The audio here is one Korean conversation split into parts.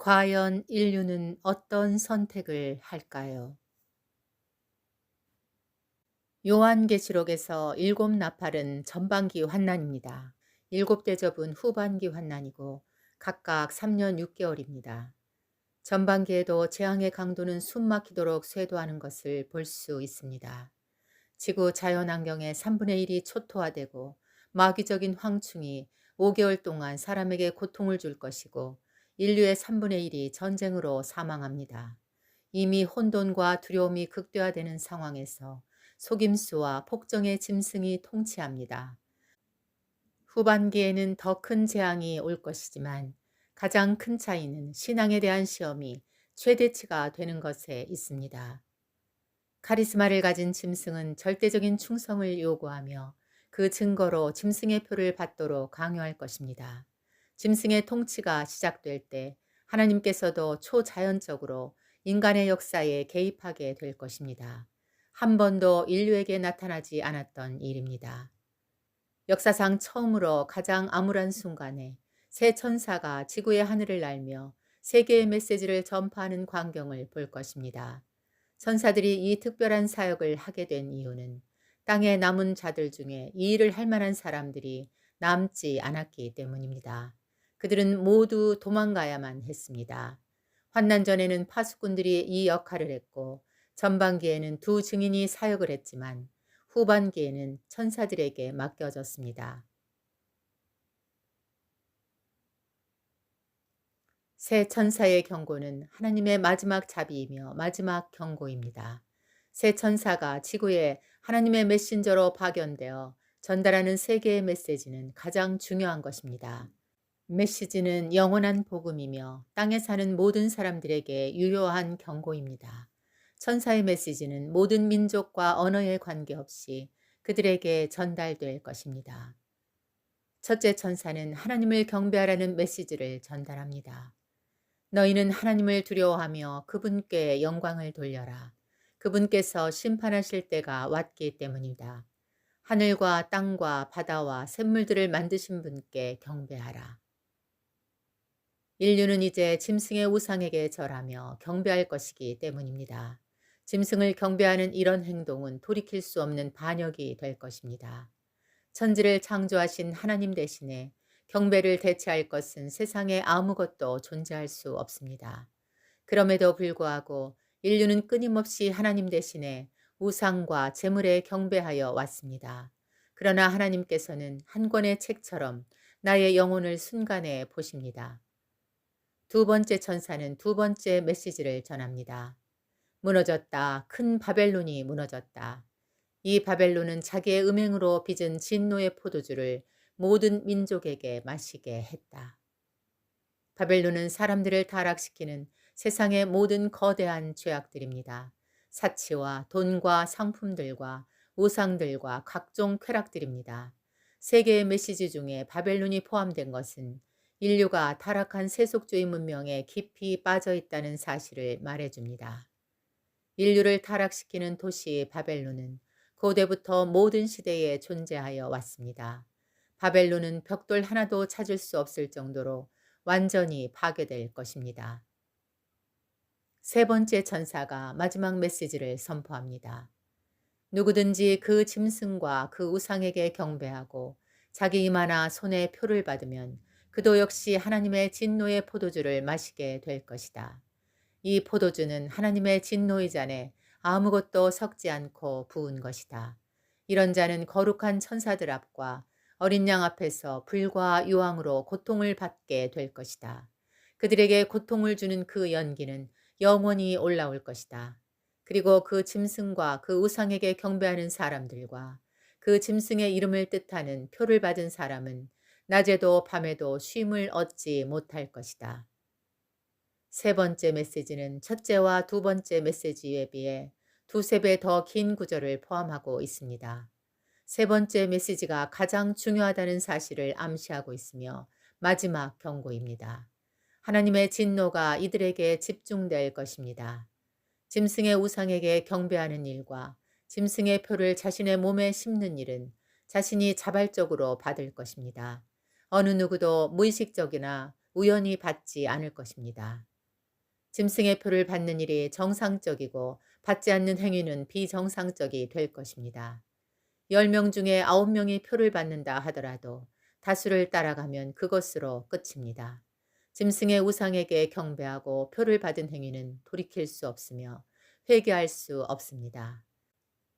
과연 인류는 어떤 선택을 할까요? 요한계시록에서 일곱 나팔은 전반기 환난입니다. 일곱 대접은 후반기 환난이고 각각 3년 6개월입니다. 전반기에도 재앙의 강도는 숨막히도록 쇄도하는 것을 볼 수 있습니다. 지구 자연환경의 3분의 1이 초토화되고 마귀적인 황충이 5개월 동안 사람에게 고통을 줄 것이고 인류의 3분의 1이 전쟁으로 사망합니다. 이미 혼돈과 두려움이 극대화되는 상황에서 속임수와 폭정의 짐승이 통치합니다. 후반기에는 더 큰 재앙이 올 것이지만 가장 큰 차이는 신앙에 대한 시험이 최대치가 되는 것에 있습니다. 카리스마를 가진 짐승은 절대적인 충성을 요구하며 그 증거로 짐승의 표를 받도록 강요할 것입니다. 짐승의 통치가 시작될 때 하나님께서도 초자연적으로 인간의 역사에 개입하게 될 것입니다. 한 번도 인류에게 나타나지 않았던 일입니다. 역사상 처음으로 가장 암울한 순간에 새 천사가 지구의 하늘을 날며 세계의 메시지를 전파하는 광경을 볼 것입니다. 천사들이 이 특별한 사역을 하게 된 이유는 땅에 남은 자들 중에 이 일을 할 만한 사람들이 남지 않았기 때문입니다. 그들은 모두 도망가야만 했습니다. 환난 전에는 파수꾼들이 이 역할을 했고 전반기에는 두 증인이 사역을 했지만 후반기에는 천사들에게 맡겨졌습니다. 새 천사의 경고는 하나님의 마지막 자비이며 마지막 경고입니다. 새 천사가 지구에 하나님의 메신저로 파견되어 전달하는 세계의 메시지는 가장 중요한 것입니다. 메시지는 영원한 복음이며 땅에 사는 모든 사람들에게 유효한 경고입니다. 천사의 메시지는 모든 민족과 언어에 관계없이 그들에게 전달될 것입니다. 첫째 천사는 하나님을 경배하라는 메시지를 전달합니다. 너희는 하나님을 두려워하며 그분께 영광을 돌려라. 그분께서 심판하실 때가 왔기 때문이다. 하늘과 땅과 바다와 샘물들을 만드신 분께 경배하라. 인류는 이제 짐승의 우상에게 절하며 경배할 것이기 때문입니다. 짐승을 경배하는 이런 행동은 돌이킬 수 없는 반역이 될 것입니다. 천지를 창조하신 하나님 대신에 경배를 대체할 것은 세상에 아무것도 존재할 수 없습니다. 그럼에도 불구하고 인류는 끊임없이 하나님 대신에 우상과 재물에 경배하여 왔습니다. 그러나 하나님께서는 한 권의 책처럼 나의 영혼을 순간에 보십니다. 두 번째 천사는 두 번째 메시지를 전합니다. 무너졌다. 큰 바벨론이 무너졌다. 이 바벨론은 자기의 음행으로 빚은 진노의 포도주를 모든 민족에게 마시게 했다. 바벨론은 사람들을 타락시키는 세상의 모든 거대한 죄악들입니다. 사치와 돈과 상품들과 우상들과 각종 쾌락들입니다. 세계의 메시지 중에 바벨론이 포함된 것은 인류가 타락한 세속주의 문명에 깊이 빠져 있다는 사실을 말해줍니다. 인류를 타락시키는 도시 바벨론은 고대부터 모든 시대에 존재하여 왔습니다. 바벨론은 벽돌 하나도 찾을 수 없을 정도로 완전히 파괴될 것입니다. 세 번째 천사가 마지막 메시지를 선포합니다. 누구든지 그 짐승과 그 우상에게 경배하고 자기 이마나 손에 표를 받으면 그도 역시 하나님의 진노의 포도주를 마시게 될 것이다. 이 포도주는 하나님의 진노의 잔에 아무것도 섞지 않고 부은 것이다. 이런 자는 거룩한 천사들 앞과 어린 양 앞에서 불과 유황으로 고통을 받게 될 것이다. 그들에게 고통을 주는 그 연기는 영원히 올라올 것이다. 그리고 그 짐승과 그 우상에게 경배하는 사람들과 그 짐승의 이름을 뜻하는 표를 받은 사람은 낮에도 밤에도 쉼을 얻지 못할 것이다. 세 번째 메시지는 첫째와 두 번째 메시지에 비해 두세 배 더 긴 구절을 포함하고 있습니다. 세 번째 메시지가 가장 중요하다는 사실을 암시하고 있으며 마지막 경고입니다. 하나님의 진노가 이들에게 집중될 것입니다. 짐승의 우상에게 경배하는 일과 짐승의 표를 자신의 몸에 심는 일은 자신이 자발적으로 받을 것입니다. 어느 누구도 무의식적이나 우연히 받지 않을 것입니다. 짐승의 표를 받는 일이 정상적이고 받지 않는 행위는 비정상적이 될 것입니다. 10명 중에 9명이 표를 받는다 하더라도 다수를 따라가면 그것으로 끝입니다. 짐승의 우상에게 경배하고 표를 받은 행위는 돌이킬 수 없으며 회개할 수 없습니다.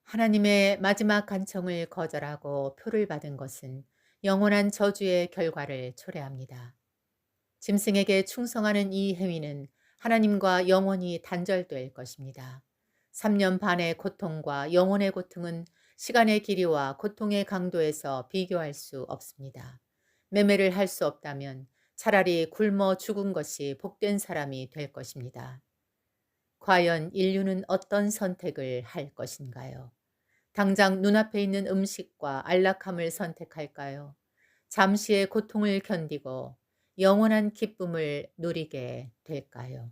하나님의 마지막 간청을 거절하고 표를 받은 것은 영원한 저주의 결과를 초래합니다. 짐승에게 충성하는 이 행위는 하나님과 영원히 단절될 것입니다. 3년 반의 고통과 영혼의 고통은 시간의 길이와 고통의 강도에서 비교할 수 없습니다. 매매를 할 수 없다면 차라리 굶어 죽은 것이 복된 사람이 될 것입니다. 과연 인류는 어떤 선택을 할 것인가요? 당장 눈앞에 있는 음식과 안락함을 선택할까요? 잠시의 고통을 견디고 영원한 기쁨을 누리게 될까요?